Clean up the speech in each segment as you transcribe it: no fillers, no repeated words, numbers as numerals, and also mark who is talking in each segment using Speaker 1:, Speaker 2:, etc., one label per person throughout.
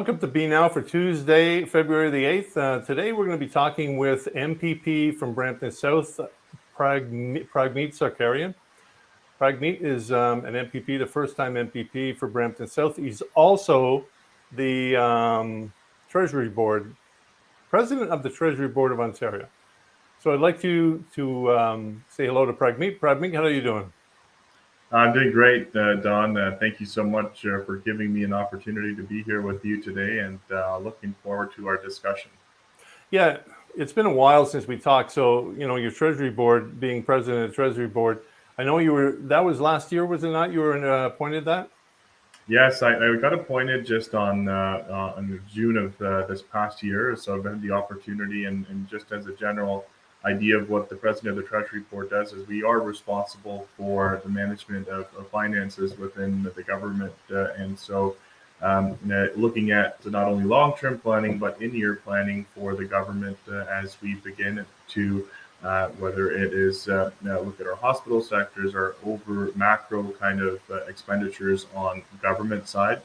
Speaker 1: Welcome to Be Now for Tuesday, February the 8th. Today we're going to be talking with MPP from Brampton South, Prabmeet Sarkaria. Prabmeet is an MPP, the first-time MPP for Brampton South. He's also the Treasury Board, President of the Treasury Board of Ontario. So I'd like to say hello to Prabmeet. Prabmeet, how are you doing?
Speaker 2: I'm doing great, Don. Thank you so much for giving me an opportunity to be here with you today, and looking forward to our discussion.
Speaker 1: Yeah, it's been a while since we talked. So, your Treasury Board, being president of the Treasury Board, I know that was last year, was it not? You were appointed that?
Speaker 2: Yes, I got appointed just on June of this past year, so I've had the opportunity, and just as a general idea of what the president of the Treasury Board does is we are responsible for the management of finances within the government, and so looking at not only long-term planning but in-year planning for the government as we begin to whether it is look at our hospital sectors, our over macro kind of expenditures on government side.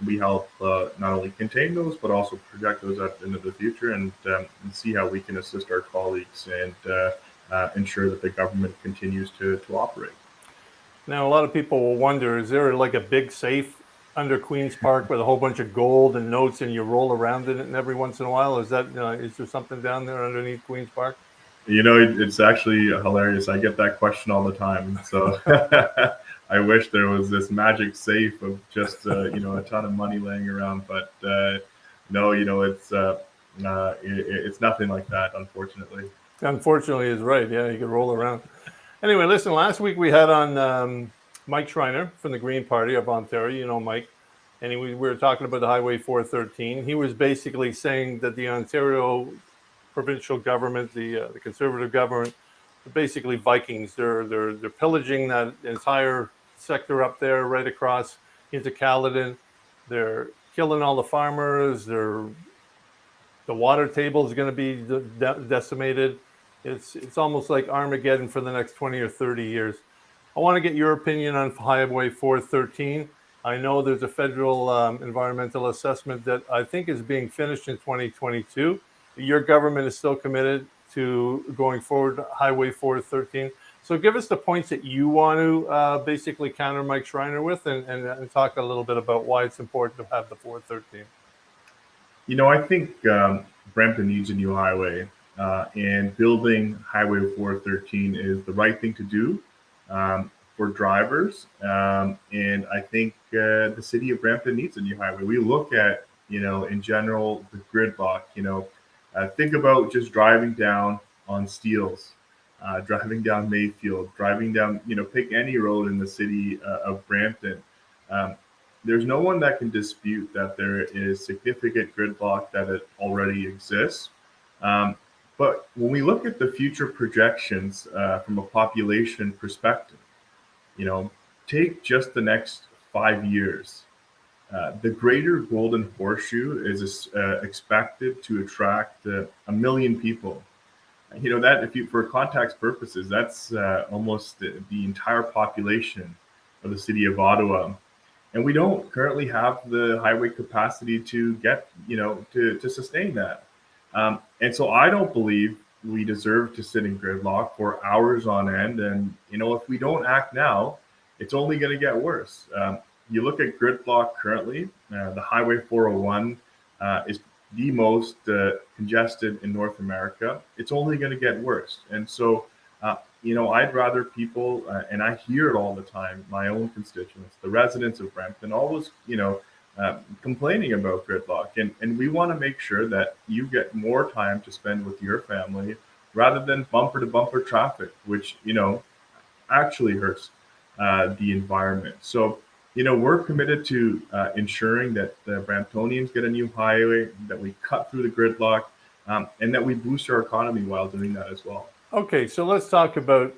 Speaker 2: We help not only contain those, but also project those out into the future and see how we can assist our colleagues and ensure that the government continues to operate.
Speaker 1: Now, a lot of people will wonder, is there like a big safe under Queen's Park with a whole bunch of gold and notes and you roll around in it and every once in a while? Is there something down there underneath Queen's Park?
Speaker 2: It's actually hilarious. I get that question all the time. So I wish there was this magic safe of just a ton of money laying around, but no, it's nothing like that, unfortunately.
Speaker 1: Unfortunately is right. Yeah, you can roll around. Anyway, listen, last week we had on Mike Schreiner from the Green Party of Ontario. You know Mike, and we were talking about the Highway 413. He was basically saying that the Ontario provincial government, the Conservative government, basically Vikings. They're pillaging that entire sector up there, right across into Caledon. They're killing all the farmers. The water table is going to be decimated. It's almost like Armageddon for the next 20 or 30 years. I want to get your opinion on Highway 413. I know there's a federal environmental assessment that I think is being finished in 2022. Your government is still committed to going forward Highway 413. So give us the points that you want to basically counter Mike Schreiner with and talk a little bit about why it's important to have the 413.
Speaker 2: I think Brampton needs a new highway, and building Highway 413 is the right thing to do for drivers. And I think the city of Brampton needs a new highway. We look at, in general, the gridlock. Think about just driving down on Steeles, driving down Mayfield, driving down, pick any road in the city of Brampton. There's no one that can dispute that there is significant gridlock that it already exists. But when we look at the future projections from a population perspective, take just the next 5 years. The Greater Golden Horseshoe is expected to attract 1 million people. That, for context purposes, that's almost the entire population of the city of Ottawa. And we don't currently have the highway capacity to get, to sustain that. And so I don't believe we deserve to sit in gridlock for hours on end. And, if we don't act now, it's only going to get worse. You look at gridlock currently, the Highway 401 is the most congested in North America. It's only going to get worse. And so, I'd rather people, and I hear it all the time, my own constituents, the residents of Brampton, always, complaining about gridlock. And we want to make sure that you get more time to spend with your family rather than bumper to bumper traffic, which, actually hurts the environment. So, we're committed to ensuring that the Bramptonians get a new highway, that we cut through the gridlock, and that we boost our economy while doing that as well.
Speaker 1: Okay, so let's talk about,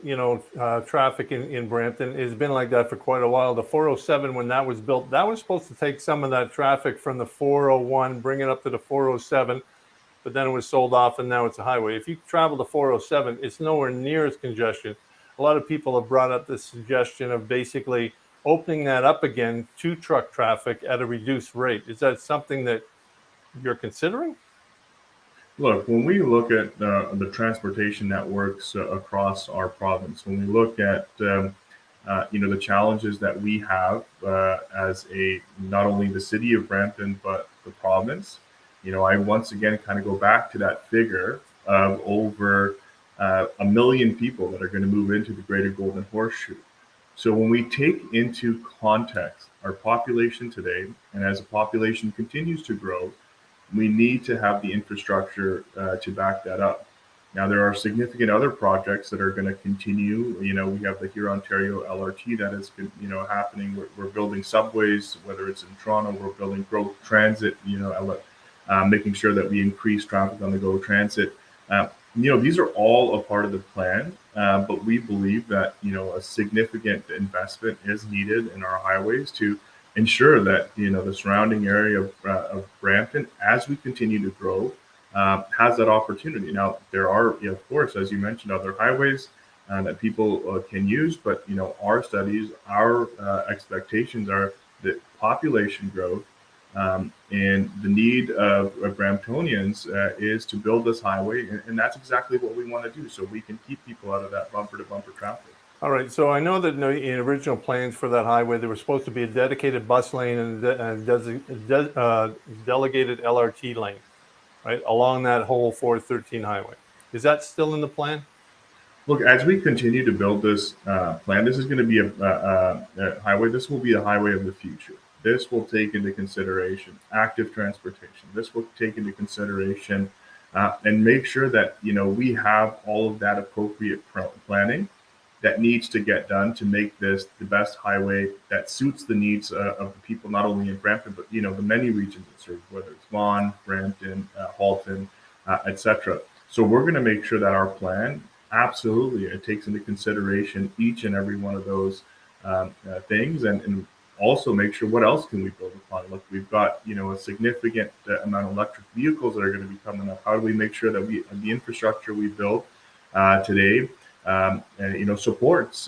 Speaker 1: traffic in Brampton. It's been like that for quite a while. The 407, when that was built, that was supposed to take some of that traffic from the 401, bring it up to the 407, but then it was sold off and now it's a highway. If you travel the 407, it's nowhere near as congested. A lot of people have brought up this suggestion of basically opening that up again to truck traffic at a reduced rate. Is that something that you're considering?
Speaker 2: Look, when we look at the transportation networks across our province, when we look at the challenges that we have as a not only the city of Brampton but the province, I once again kind of go back to that figure of over 1 million people that are going to move into the Greater Golden Horseshoe. So when we take into context our population today, and as the population continues to grow, we need to have the infrastructure to back that up. Now, there are significant other projects that are going to continue. We have the Huron-Ontario LRT that is, happening. We're building subways, whether it's in Toronto. We're building growth transit. Making sure that we increase traffic on the GO Transit. These are all a part of the plan, but we believe that a significant investment is needed in our highways to ensure that the surrounding area of Brampton, as we continue to grow, has that opportunity. Now, there are, of course, as you mentioned, other highways that people can use, but our studies, our expectations are that population growth and the need of Bramptonians is to build this highway, and that's exactly what we want to do, so we can keep people out of that bumper-to-bumper traffic.
Speaker 1: All right, so I know that in original plans for that highway, there was supposed to be a dedicated bus lane and a delegated LRT lane, right, along that whole 413 highway. Is that still in the plan?
Speaker 2: Look, as we continue to build this plan, this is going to be a highway. This will be a highway of the future. This will take into consideration active transportation. This will take into consideration and make sure that we have all of that appropriate planning that needs to get done to make this the best highway that suits the needs of the people, not only in Brampton, but the many regions it serves, whether it's Vaughan, Brampton, Halton, etc. So we're going to make sure that our plan absolutely it takes into consideration each and every one of those things, and also make sure what else can we build upon. Look, we've got a significant amount of electric vehicles that are going to be coming up. How do we make sure that the infrastructure we build today supports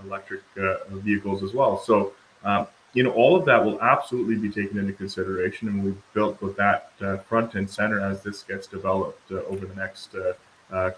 Speaker 2: electric vehicles as well. So, all of that will absolutely be taken into consideration, and we've built with that front and center as this gets developed over the next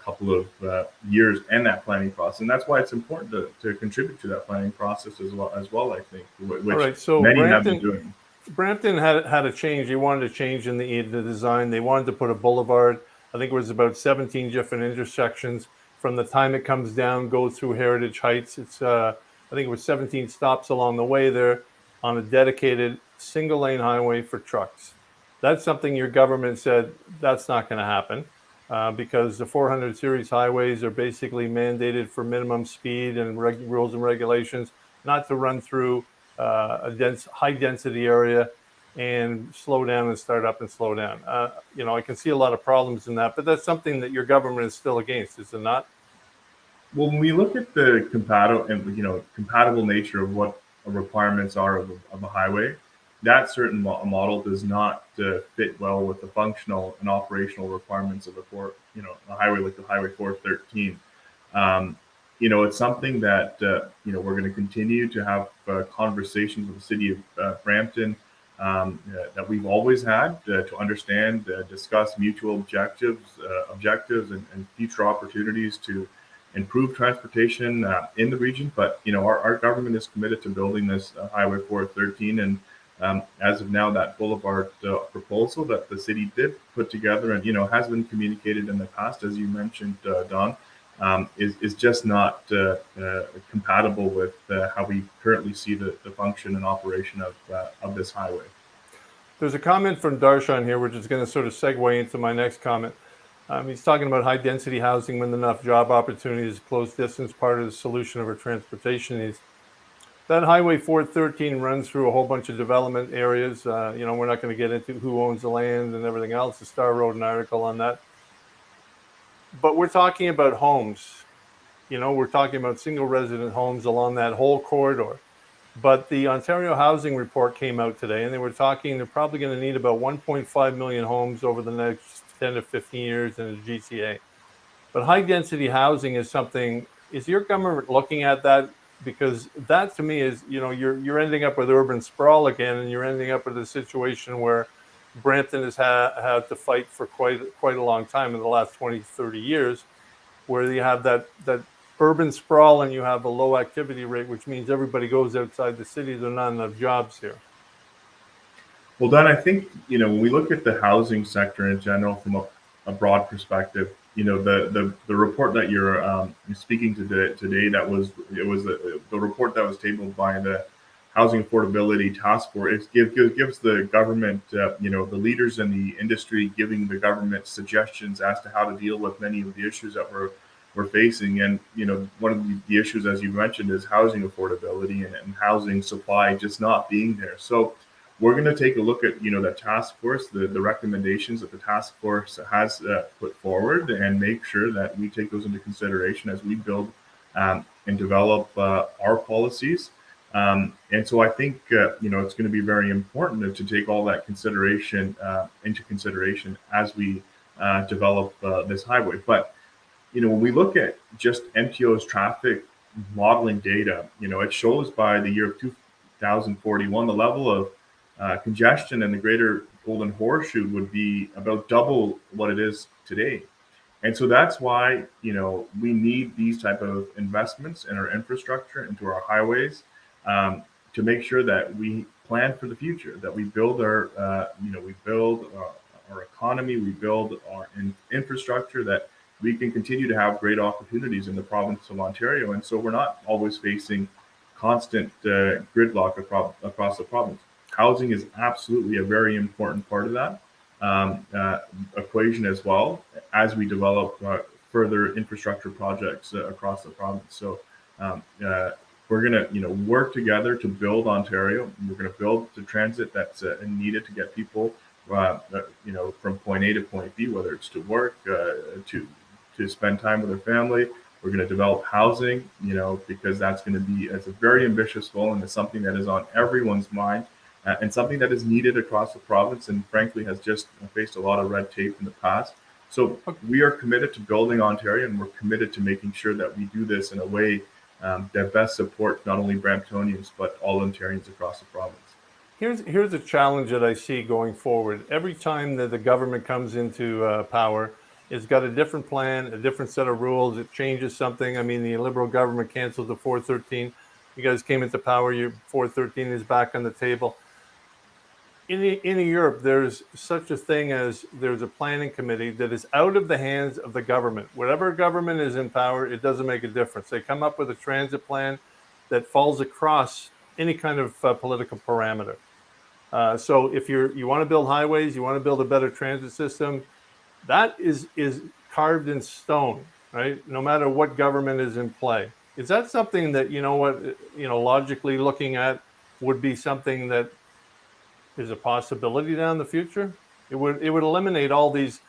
Speaker 2: couple of years and that planning process. And that's why it's important to contribute to that planning process as well, I think, which
Speaker 1: all right, so
Speaker 2: many have been doing.
Speaker 1: Brampton had a change. They wanted to change in the design. They wanted to put a boulevard. I think it was about 17 different intersections. From the time it comes down, go through Heritage Heights. It's I think it was 17 stops along the way there on a dedicated single lane highway for trucks. That's something your government said that's not going to happen because the 400 series highways are basically mandated for minimum speed and rules and regulations, not to run through a high density area and slow down and start up and slow down. I can see a lot of problems in that, but that's something that your government is still against, is it not?
Speaker 2: Well, when we look at the compatible nature of what the requirements are of a highway, that certain model does not fit well with the functional and operational requirements of a highway like the Highway 413. It's something that we're going to continue to have conversations with the city of Brampton that we've always had to understand, discuss mutual objectives and future opportunities to improve transportation in the region. But our government is committed to building this Highway 413, and as of now, that boulevard proposal that the city did put together and has been communicated in the past, as you mentioned, Don, is just not compatible with how we currently see the function and operation of this highway.
Speaker 1: There's a comment from Darshan here, which is going to sort of segue into my next comment. He's talking about high density housing with enough job opportunities, close distance, part of the solution of our transportation needs. That Highway 413 runs through a whole bunch of development areas. We're not going to get into who owns the land and everything else. The Star wrote an article on that. But we're talking about homes. We're talking about single resident homes along that whole corridor. But the Ontario Housing Report came out today, and they were talking they're probably going to need about 1.5 million homes over the next 10 to 15 years in the GTA. But high density housing is something, is your government looking at that because that to me is, you're ending up with urban sprawl again, and you're ending up with a situation where Brampton has had to fight for quite a long time in the last 20, 30 years, where you have that urban sprawl and you have a low activity rate, which means everybody goes outside the city. There are not enough jobs here.
Speaker 2: Well, Don, I think, when we look at the housing sector in general from a broad perspective, the report that you're speaking to today, it was the report that was tabled by the Housing Affordability Task Force. It gives the government, the leaders in the industry, giving the government suggestions as to how to deal with many of the issues that we're facing. And, one of the issues, as you mentioned, is housing affordability and housing supply just not being there. So we're going to take a look at, the task force, the recommendations that the task force has put forward, and make sure that we take those into consideration as we build and develop our policies. And so I think, it's going to be very important to take all that consideration into consideration as we develop this highway. But, when we look at just MTO's traffic modeling data, it shows by the year of 2041, the level of congestion in the greater Golden Horseshoe would be about double what it is today. And so that's why, we need these type of investments in our infrastructure, into our highways, to make sure that we plan for the future, that we build our economy, we build our infrastructure, that we can continue to have great opportunities in the province of Ontario. And so we're not always facing constant gridlock across the province. Housing is absolutely a very important part of that equation as well, as we develop further infrastructure projects across the province. So we're going to, work together to build Ontario. We're going to build the transit that's needed to get people, from point A to point B, whether it's to work, to spend time with their family. We're going to develop housing, because it's a very ambitious goal, and it's something that is on everyone's mind, and something that is needed across the province, and frankly has just faced a lot of red tape in the past. So we are committed to building Ontario, and we're committed to making sure that we do this in a way that best supports not only Bramptonians, but all Ontarians across the province.
Speaker 1: Here's a challenge that I see going forward. Every time that the government comes into power, it's got a different plan, a different set of rules. It changes something. I mean, the Liberal government canceled the 413. You guys came into power. Your 413 is back on the table. In Europe, there's such a thing as there's a planning committee that is out of the hands of the government. Whatever government is in power, it doesn't make a difference. They come up with a transit plan that falls across any kind of political parameter. So if you want to build highways, you want to build a better transit system, that is carved in stone, right? No matter what government is in play. Is that something that, logically looking at, would be something that is a possibility down the future? It would eliminate all these,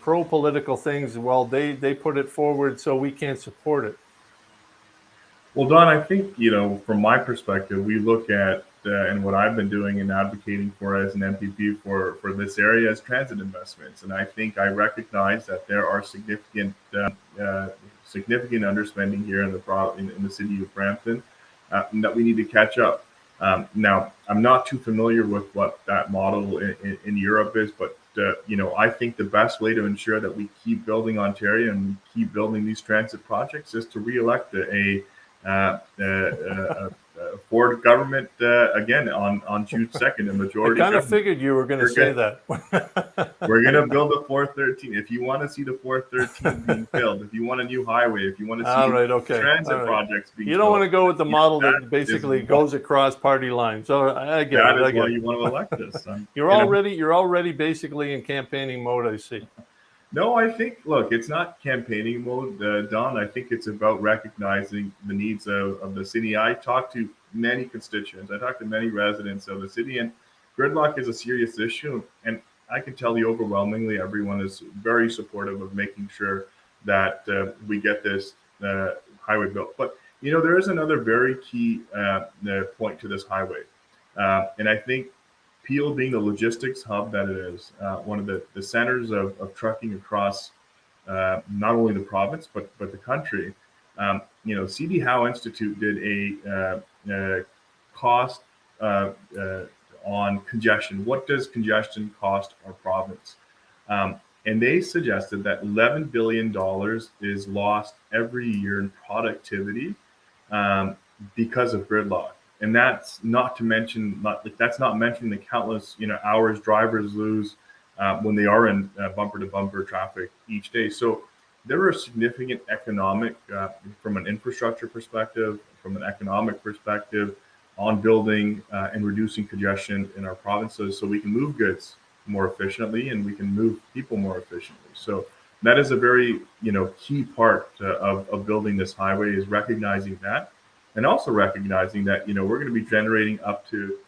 Speaker 1: pro-political things. Well, they put it forward, so we can't support it.
Speaker 2: Well, Don, I think, from my perspective, we look at, and what I've been doing and advocating for as an MPP for this area is transit investments. And I think I recognize that there are significant underspending here in the city of Brampton, and that we need to catch up. Now, I'm not too familiar with what that model in Europe is, but I think the best way to ensure that we keep building Ontario and keep building these transit projects is to re-elect a Ford government again on June 2nd, a majority.
Speaker 1: I kind of figured you were going to say that.
Speaker 2: We're going to build a 413. If you want to see the 413 being built, if you want a new highway, if you want to see transit projects being built,
Speaker 1: you don't want to go with the model that basically goes across party lines. So I get it.
Speaker 2: That is why you want to elect us.
Speaker 1: You're already basically in campaigning mode, I see.
Speaker 2: No, I think, look, it's not campaigning mode, Don. I think it's about recognizing the needs of the city. I talk to many constituents. I talk to many residents of the city, and gridlock is a serious issue. And I can tell you overwhelmingly, everyone is very supportive of making sure that we get this highway built. But, there is another very key point to this highway. And I think Peel being the logistics hub that it is, one of the centers of trucking across not only the province, but the country, CD Howe Institute did a cost on congestion. What does congestion cost our province? And they suggested that $11 billion is lost every year in productivity because of gridlock. And that's not to mention, that's not mentioning the countless hours drivers lose when they are in bumper to bumper traffic each day. So there are significant economic, from an infrastructure perspective, from an economic perspective, on building and reducing congestion in our provinces, so we can move goods more efficiently and we can move people more efficiently. So that is a very key part of building this highway, is recognizing that, and also recognizing that we're going to be generating up to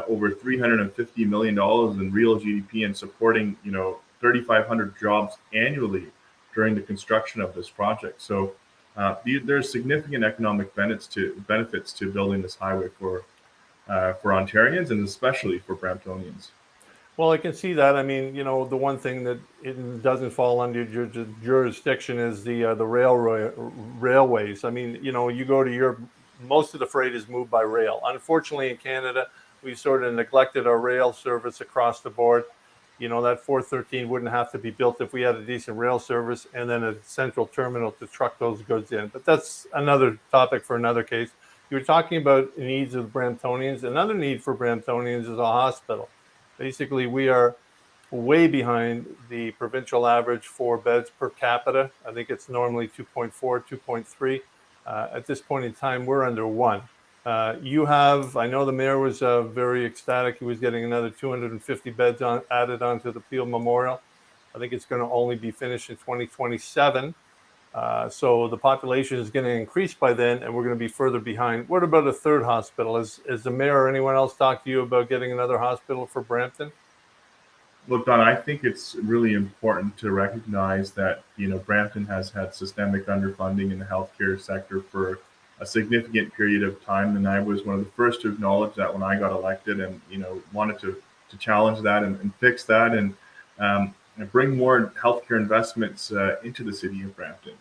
Speaker 2: over $350 million in real GDP and supporting 3,500 jobs annually during the construction of this project. So there's significant economic benefits to building this highway for Ontarians and especially for Bramptonians.
Speaker 1: Well, I can see that. I mean, the one thing that it doesn't fall under your jurisdiction is the railways. I mean, you go to Europe, most of the freight is moved by rail. Unfortunately, in Canada, we sort of neglected our rail service across the board. That 413 wouldn't have to be built if we had a decent rail service and then a central terminal to truck those goods in. But that's another topic for another case. You were talking about the needs of the Bramptonians. Another need for Bramptonians is a hospital. Basically, we are way behind the provincial average for beds per capita. I think it's normally 2.4, 2.3. At this point in time, we're under 1. I know the mayor was very ecstatic. He was getting another 250 beds added onto the Peel Memorial. I think it's going to only be finished in 2027. So the population is going to increase by then, and we're going to be further behind. What about a third hospital? Has the mayor or anyone else talked to you about getting another hospital for Brampton?
Speaker 2: Look, Don, I think it's really important to recognize that Brampton has had systemic underfunding in the healthcare sector for a significant period of time, and I was one of the first to acknowledge that when I got elected, and wanted to challenge that and fix that, and bring more healthcare investments into the city of Brampton.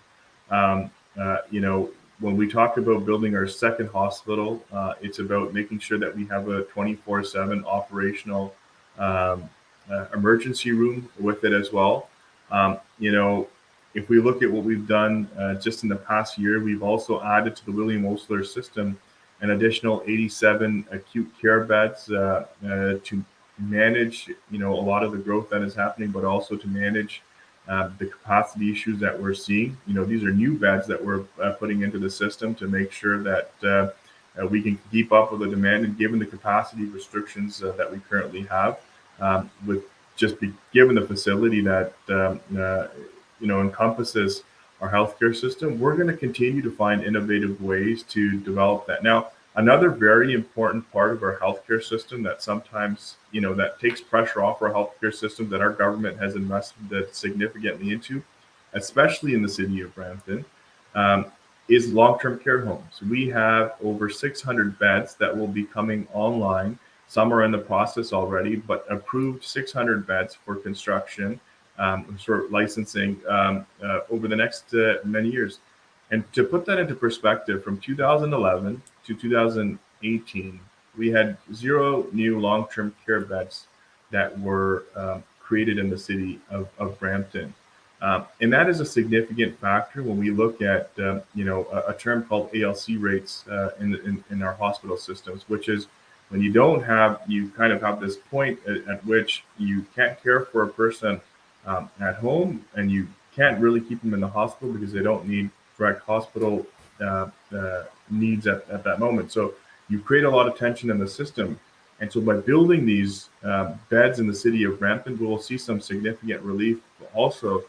Speaker 2: When we talk about building our second hospital, it's about making sure that we have a 24/7 operational emergency room with it as well. If we look at what we've done just in the past year, we've also added to the William Osler system an additional 87 acute care beds to manage, a lot of the growth that is happening, but also to manage the capacity issues that we're seeing. These are new beds that we're putting into the system to make sure that we can keep up with the demand, and given the capacity restrictions that we currently have, with given the facility that encompasses our healthcare system, we're going to continue to find innovative ways to develop that. Now, another very important part of our healthcare system that sometimes, that takes pressure off our healthcare system, that our government has invested significantly into, especially in the city of Brampton, is long-term care homes. We have over 600 beds that will be coming online. Some are in the process already, but approved 600 beds for construction, for licensing over the next many years. And to put that into perspective, from 2011 to 2018, we had 0 new long-term care beds that were created in the city of Brampton. And that is a significant factor when we look at a term called ALC rates in our hospital systems, which is when you kind of have this point at which you can't care for a person at home, and you can't really keep them in the hospital because they don't need direct hospital needs at that moment. So you create a lot of tension in the system. And so by building these beds in the city of Brampton, we will see some significant relief also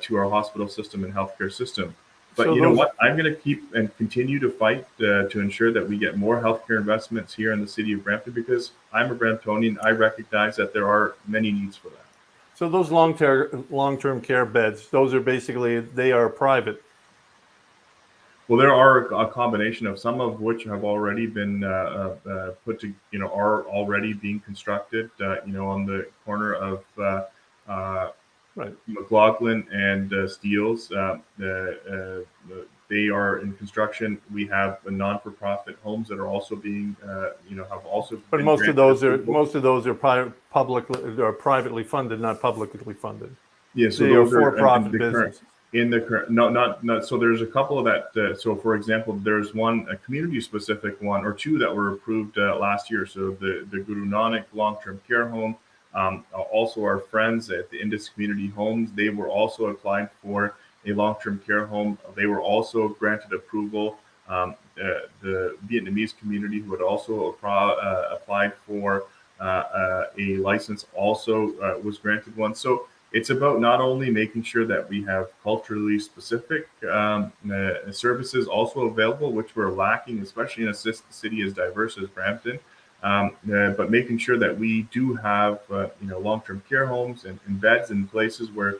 Speaker 2: to our hospital system and healthcare system. But you know what? I'm going to keep and continue to fight to ensure that we get more healthcare investments here in the city of Brampton, because I'm a Bramptonian. I recognize that there are many needs for that.
Speaker 1: So those long-term care beds, those are basically, they are private.
Speaker 2: Well, there are a combination of some of which have already been put to, are already being constructed, on the corner of
Speaker 1: Right.
Speaker 2: McLaughlin and Steeles. they are in construction. We have non-for-profit homes that are also being, have also.
Speaker 1: But
Speaker 2: been
Speaker 1: most of
Speaker 2: granted
Speaker 1: those are publicly or privately funded, not publicly funded.
Speaker 2: Yeah, so
Speaker 1: They are
Speaker 2: those are
Speaker 1: for-profit
Speaker 2: the current
Speaker 1: businesses.
Speaker 2: in the current. No, not. So there's a couple of that. So for example, there's one a community-specific one or two that were approved last year. So the Guru Nanak long-term care home. Also, our friends at the Indus Community Homes, they were also applying for a long-term care home. They were also granted approval. The Vietnamese community who had also applied for a license also was granted one. So it's about not only making sure that we have culturally specific services also available, which we're lacking, especially in a city as diverse as Brampton, but making sure that we do have long-term care homes and beds in places where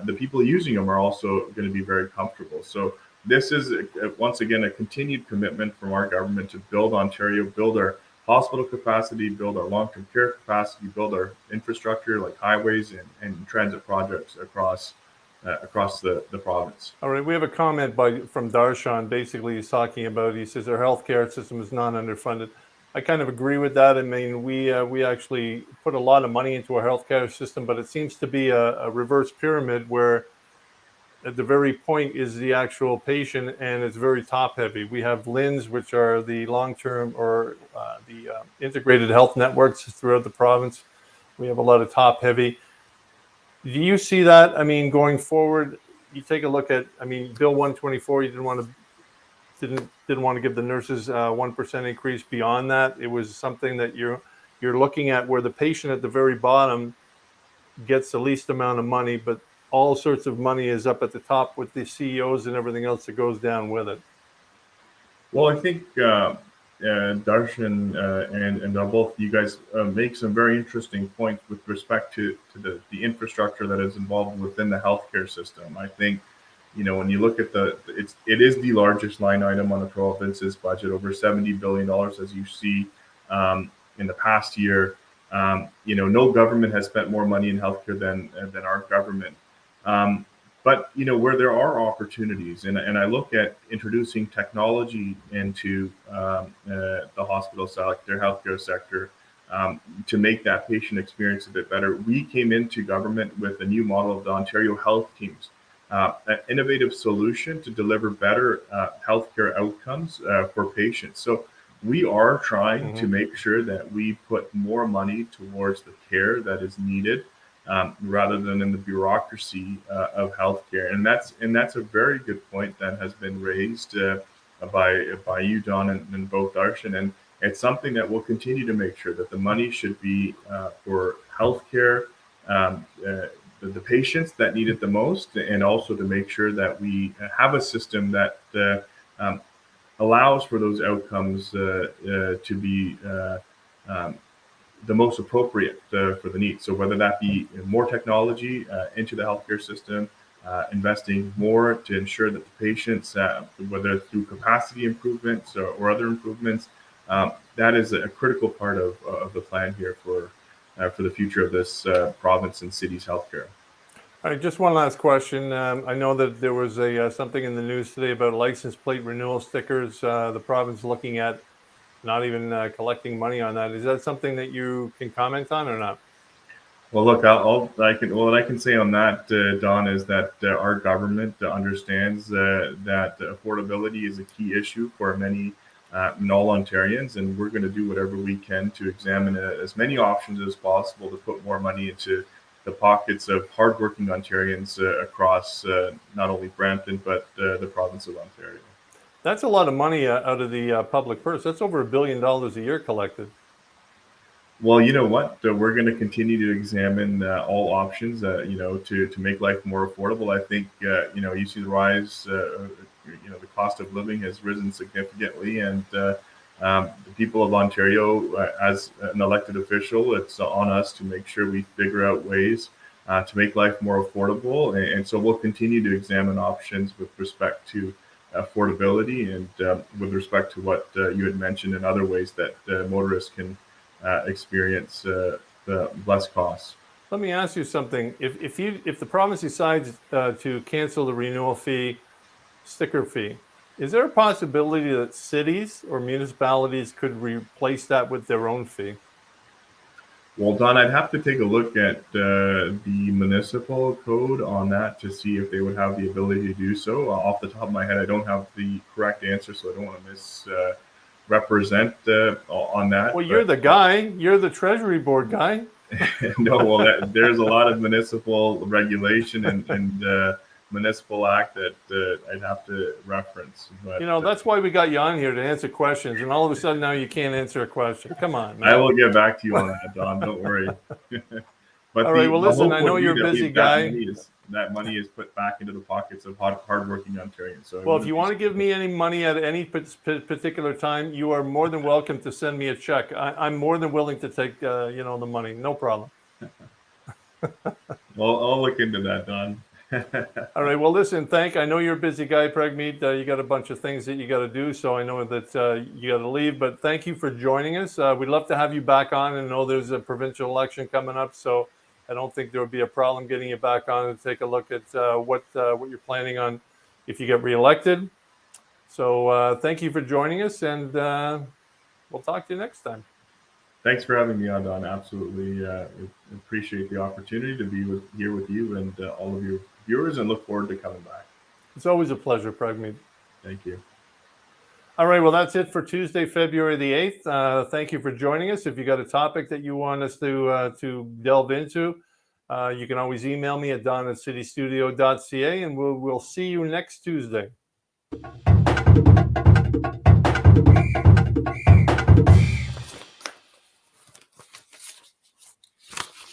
Speaker 2: the people using them are also going to be very comfortable. So this is once again a continued commitment from our government to build Ontario, build our hospital capacity, build our long-term care capacity, build our infrastructure like highways and transit projects across the province.
Speaker 1: All right, we have a comment from Darshan. Basically, he's talking about. He says our healthcare system is not underfunded. I kind of agree with that. I mean, we actually put a lot of money into our healthcare system, but it seems to be a reverse pyramid where at the very point is the actual patient, and it's very top heavy. We have LINs, which are the long-term or the integrated health networks throughout the province. We have a lot of top heavy. Do you see that? I mean, going forward, you take a look at. I mean, Bill 124. You didn't want to give the nurses 1% increase beyond that. It was something that you're looking at where the patient at the very bottom gets the least amount of money, but all sorts of money is up at the top with the CEOs and everything else that goes down with it.
Speaker 2: Well, I think Darshan and both you guys make some very interesting points with respect to the infrastructure that is involved within the healthcare system. I think, when you look at it is the largest line item on the province's budget, over $70 billion, as you see in the past year. No government has spent more money in healthcare than our government. But where there are opportunities, and I look at introducing technology into the hospital sector, healthcare sector, to make that patient experience a bit better. We came into government with a new model of the Ontario Health Teams, an innovative solution to deliver better healthcare outcomes for patients. So we are trying to make sure that we put more money towards the care that is needed. Rather than in the bureaucracy of healthcare, and that's a very good point that has been raised by you, Don, and both Darshan, and it's something that we'll continue to make sure that the money should be for healthcare, the patients that need it the most, and also to make sure that we have a system that allows for those outcomes to be the most appropriate for the needs. So whether that be more technology into the healthcare system, investing more to ensure that the patients, whether through capacity improvements or other improvements, that is a critical part of the plan here for the future of this province and city's healthcare.
Speaker 1: All right, just one last question. I know that there was something in the news today about license plate renewal stickers. The province looking at not even collecting money on that. Is that something that you can comment on or not?
Speaker 2: Well, look, what I can say on that, Don, is that our government understands that affordability is a key issue for many and all Ontarians, and we're going to do whatever we can to examine as many options as possible to put more money into the pockets of hardworking Ontarians across not only Brampton but the province of Ontario.
Speaker 1: That's a lot of money out of the public purse. That's over $1 billion a year collected.
Speaker 2: Well, you know what? We're going to continue to examine all options, to make life more affordable. I think, you see the rise, the cost of living has risen significantly. And the people of Ontario, as an elected official, it's on us to make sure we figure out ways to make life more affordable. And so we'll continue to examine options with respect to affordability and with respect to what you had mentioned in other ways that motorists can experience the less costs.
Speaker 1: Let me ask you something. If the province decides to cancel the renewal fee, sticker fee. Is there a possibility that cities or municipalities could replace that with their own fee?
Speaker 2: Well, Don, I'd have to take a look at the municipal code on that to see if they would have the ability to do so. Off the top of my head, I don't have the correct answer, so I don't want to misrepresent on that.
Speaker 1: Well, you're the guy. You're the Treasury Board guy.
Speaker 2: No, well, there's a lot of municipal regulation and municipal act that I'd have to reference. But,
Speaker 1: that's why we got you on here to answer questions, and all of a sudden now you can't answer a question. Come on, man.
Speaker 2: I will get back to you on that, Don. Don't worry. But
Speaker 1: all right. Well, listen, I know you're a busy guy.
Speaker 2: That money is put back into the pockets of hardworking Ontarians. So,
Speaker 1: well, if you want to give me any money at any particular time, you are more than welcome to send me a check. I'm more than willing to take, the money. No problem.
Speaker 2: Well, I'll look into that, Don.
Speaker 1: All right. Well, listen, I know you're a busy guy, Prabmeet. You got a bunch of things that you got to do, so I know that you got to leave. But thank you for joining us. We'd love to have you back on, and know there's a provincial election coming up, so I don't think there would be a problem getting you back on and take a look at what you're planning on if you get reelected. So thank you for joining us, and we'll talk to you next time.
Speaker 2: Thanks for having me on, Don. Absolutely appreciate the opportunity to be here with you and all of your viewers, and look forward to coming back.
Speaker 1: It's always a pleasure, Prabmeet.
Speaker 2: Thank you.
Speaker 1: All right, well, that's it for Tuesday, February the 8th. Thank you for joining us. If you got a topic that you want us to delve into, you can always email me at don@citystudio.ca, and we'll see you next Tuesday.